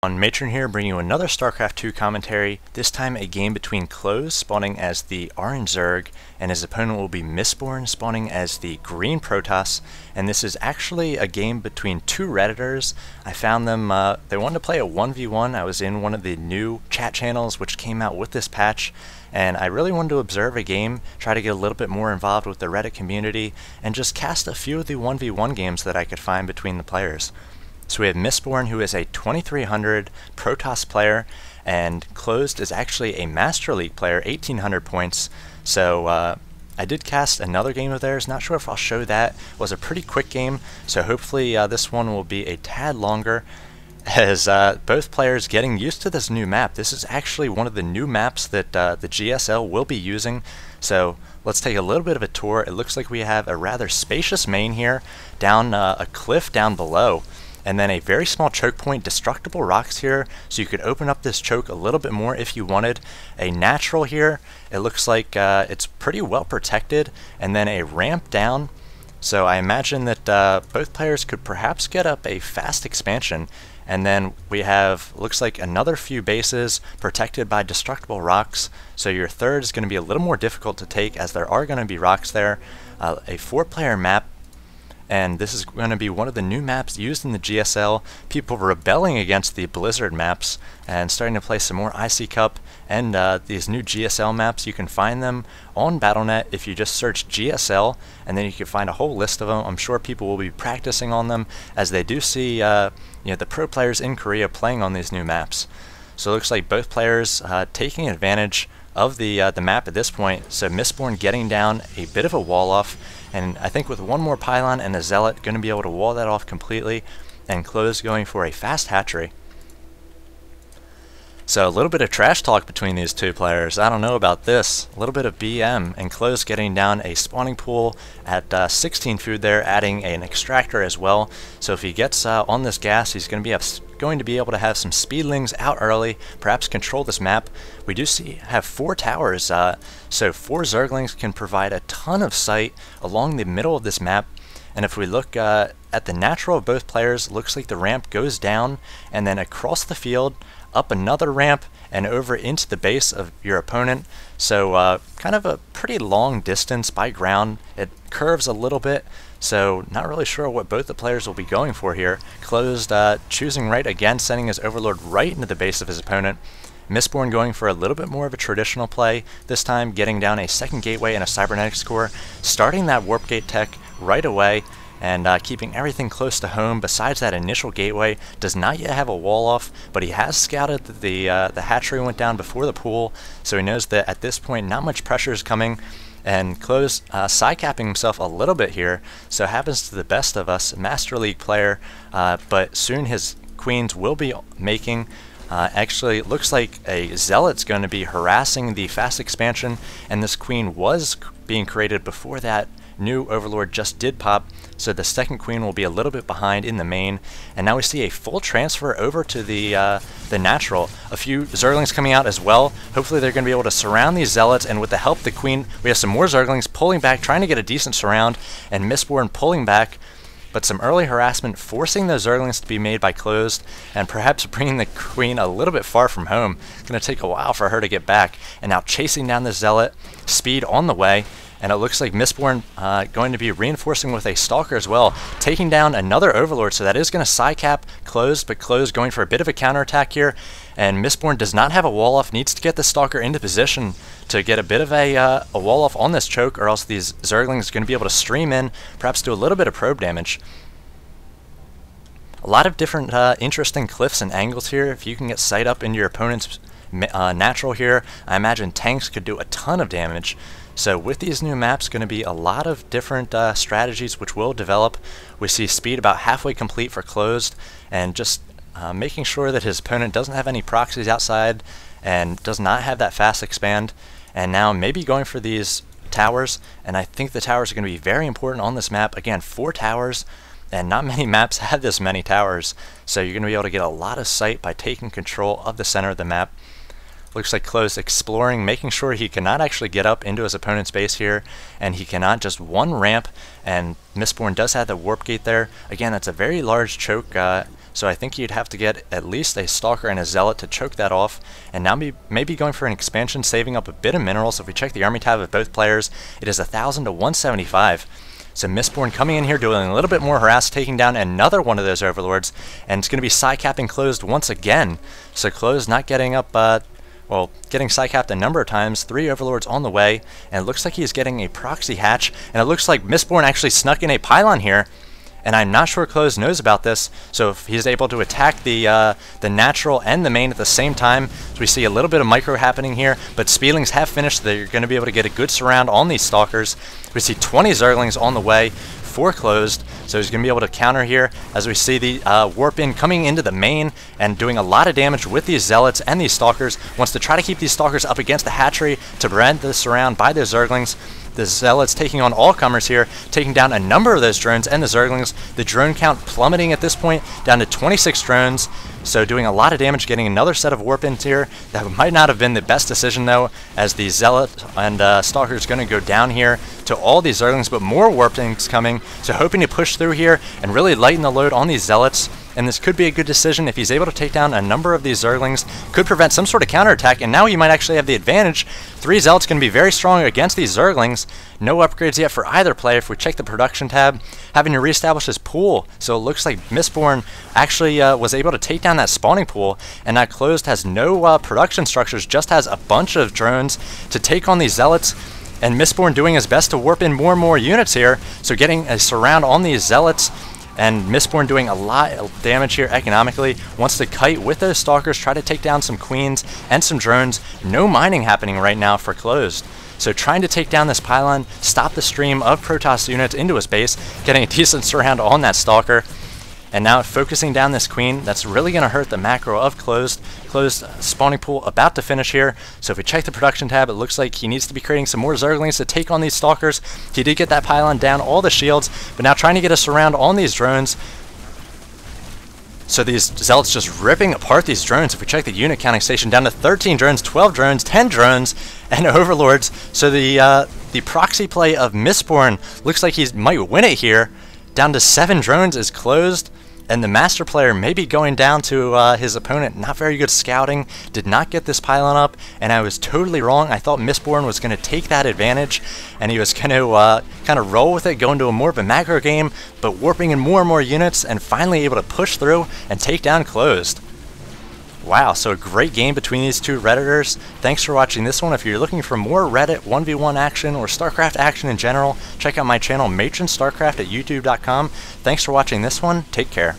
On Matron here, bringing you another StarCraft 2 commentary, this time a game between Clcsed, spawning as the orange Zerg, and his opponent will be Mistborn, spawning as the green Protoss, and this is actually a game between two Redditors. I found them, they wanted to play a 1v1. I was in one of the new chat channels which came out with this patch, and I really wanted to observe a game, try to get a little bit more involved with the Reddit community, and just cast a few of the 1v1 games that I could find between the players. So we have Mistborn, who is a 2300 Protoss player, and Clcsed is actually a Master League player, 1800 points. So I did cast another game of theirs. Not sure if I'll show that. It was a pretty quick game, so hopefully this one will be a tad longer, as both players getting used to this new map. This is actually one of the new maps that the GSL will be using. So let's take a little bit of a tour. It looks like we have a rather spacious main here, down a cliff down below. And then a very small choke point, destructible rocks here, so you could open up this choke a little bit more if you wanted. A natural here, it looks like it's pretty well protected, and then a ramp down. So I imagine that both players could perhaps get up a fast expansion. And then we have, looks like another few bases protected by destructible rocks. So your third is going to be a little more difficult to take, as there are going to be rocks there. A 4-player map. And this is going to be one of the new maps used in the GSL. People rebelling against the Blizzard maps and starting to play some more IC Cup and these new GSL maps. You can find them on Battle.net if you just search GSL, and then you can find a whole list of them. I'm sure people will be practicing on them, as they do see the pro players in Korea playing on these new maps. So it looks like both players taking advantage of the map at this point. So Mistborn getting down a bit of a wall off, and I think with one more pylon and a zealot, going to be able to wall that off completely, and Clcsed going for a fast hatchery. So a little bit of trash talk between these two players. I don't know about this. A little bit of BM, and Clcsed getting down a spawning pool at 16 food there, adding an extractor as well. So if he gets on this gas, he's going to be able to have some speedlings out early, perhaps control this map. We do have 4 towers, so 4 Zerglings can provide a ton of sight along the middle of this map. And if we look at the natural of both players, looks like the ramp goes down and then across the field, up another ramp, and over into the base of your opponent. So kind of a pretty long distance by ground. It curves a little bit, so not really sure what both the players will be going for here. Clcsed choosing right again, sending his Overlord right into the base of his opponent. Mistborn going for a little bit more of a traditional play, this time getting down a second gateway and a cybernetics core, starting that warp gate tech right away, and keeping everything close to home. Besides that initial gateway, does not yet have a wall off, but he has scouted that the hatchery went down before the pool, so he knows that at this point not much pressure is coming. And Clcsed side-capping himself a little bit here, so happens to the best of us, Master League player, but soon his queens will be making. Actually, it looks like a zealot's going to be harassing the fast expansion, and this queen was being created before that new Overlord just did pop, so the second queen will be a little bit behind in the main. And now we see a full transfer over to the natural. A few Zerglings coming out as well. Hopefully they're going to be able to surround these zealots, and with the help of the queen, we have some more Zerglings pulling back, trying to get a decent surround, and Mistborn pulling back. But some early harassment forcing those Zerglings to be made by Clcsed, and perhaps bringing the queen a little bit far from home. It's going to take a while for her to get back. And now chasing down the zealot, speed on the way. And it looks like Mistborn going to be reinforcing with a Stalker as well, taking down another Overlord, so that is going to side-cap Clcsed, but Clcsed going for a bit of a counterattack here, and Mistborn does not have a wall-off, needs to get the Stalker into position to get a bit of a wall-off on this choke, or else these Zerglings are going to be able to stream in, perhaps do a little bit of probe damage. A lot of different interesting cliffs and angles here. If you can get sight up into your opponent's natural here, I imagine tanks could do a ton of damage. So with these new maps, going to be a lot of different strategies which will develop. We see speed about halfway complete for Clcsed, and just making sure that his opponent doesn't have any proxies outside and does not have that fast expand. And now maybe going for these towers, and I think the towers are going to be very important on this map. Again, 4 towers, and not many maps have this many towers, so you're going to be able to get a lot of sight by taking control of the center of the map. Looks like Clcsed exploring, making sure he cannot actually get up into his opponent's base here, and he cannot just one ramp, and Mistborn does have the warp gate there. Again, that's a very large choke, so I think you'd have to get at least a Stalker and a Zealot to choke that off, and now maybe going for an expansion, saving up a bit of minerals. If we check the army tab of both players, it is 1,000 to 175. So Mistborn coming in here doing a little bit more harass, taking down another one of those Overlords, and it's going to be side-capping Clcsed once again. So Clcsed not getting up, well, getting side-capped a number of times, 3 Overlords on the way, and it looks like he's getting a proxy hatch, and it looks like Mistborn actually snuck in a pylon here, and I'm not sure Clcsed knows about this, so if he's able to attack the natural and the main at the same time, so we see a little bit of micro happening here, but Speedlings have finished. They're going to be able to get a good surround on these Stalkers. We see 20 Zerglings on the way for Clcsed, so he's going to be able to counter here as we see the Warp In coming into the main and doing a lot of damage with these Zealots and these Stalkers. Wants to try to keep these Stalkers up against the hatchery to prevent the surround by those Zerglings. The Zealots taking on all comers here, taking down a number of those drones and the Zerglings. The drone count plummeting at this point down to 26 drones, so doing a lot of damage, getting another set of warp-ins here. That might not have been the best decision though, as the Zealot and Stalker is going to go down here to all these Zerglings, but more warp-ins coming, so hoping to push through here and really lighten the load on these Zealots. And this could be a good decision if he's able to take down a number of these Zerglings, could prevent some sort of counterattack, and now he might actually have the advantage. 3 Zealots going to be very strong against these Zerglings. No upgrades yet for either player. If we check the production tab, having to reestablish his pool, so it looks like Mistborn actually was able to take down that spawning pool, and now Clcsed has no production structures, just has a bunch of drones to take on these Zealots. And Mistborn doing his best to warp in more and more units here, so getting a surround on these Zealots. And Mistborn doing a lot of damage here economically. Wants to kite with those Stalkers, try to take down some Queens and some drones. No mining happening right now for Clcsed. So trying to take down this pylon, stop the stream of Protoss units into his base, getting a decent surround on that Stalker. And now focusing down this Queen, that's really going to hurt the macro of Clcsed. Clcsed spawning pool about to finish here. So if we check the production tab, it looks like he needs to be creating some more Zerglings to take on these Stalkers. He did get that pylon down, all the shields, but now trying to get a surround on these drones. So these Zealots just ripping apart these drones. If we check the unit counting station, down to 13 drones, 12 drones, 10 drones, and Overlords. So the proxy play of Mistborn looks like he might win it here. Down to 7 drones is Clcsed, and the master player may be going down to his opponent. Not very good scouting, did not get this pylon up, and I was totally wrong. I thought Mistborn was going to take that advantage, and he was going to kind of roll with it, go into more of a macro game, but warping in more and more units, and finally able to push through and take down Clcsed. Wow, so a great game between these two Redditors. Thanks for watching this one. If you're looking for more Reddit 1v1 action or StarCraft action in general, check out my channel Matron StarCraft at youtube.com. Thanks for watching this one. Take care.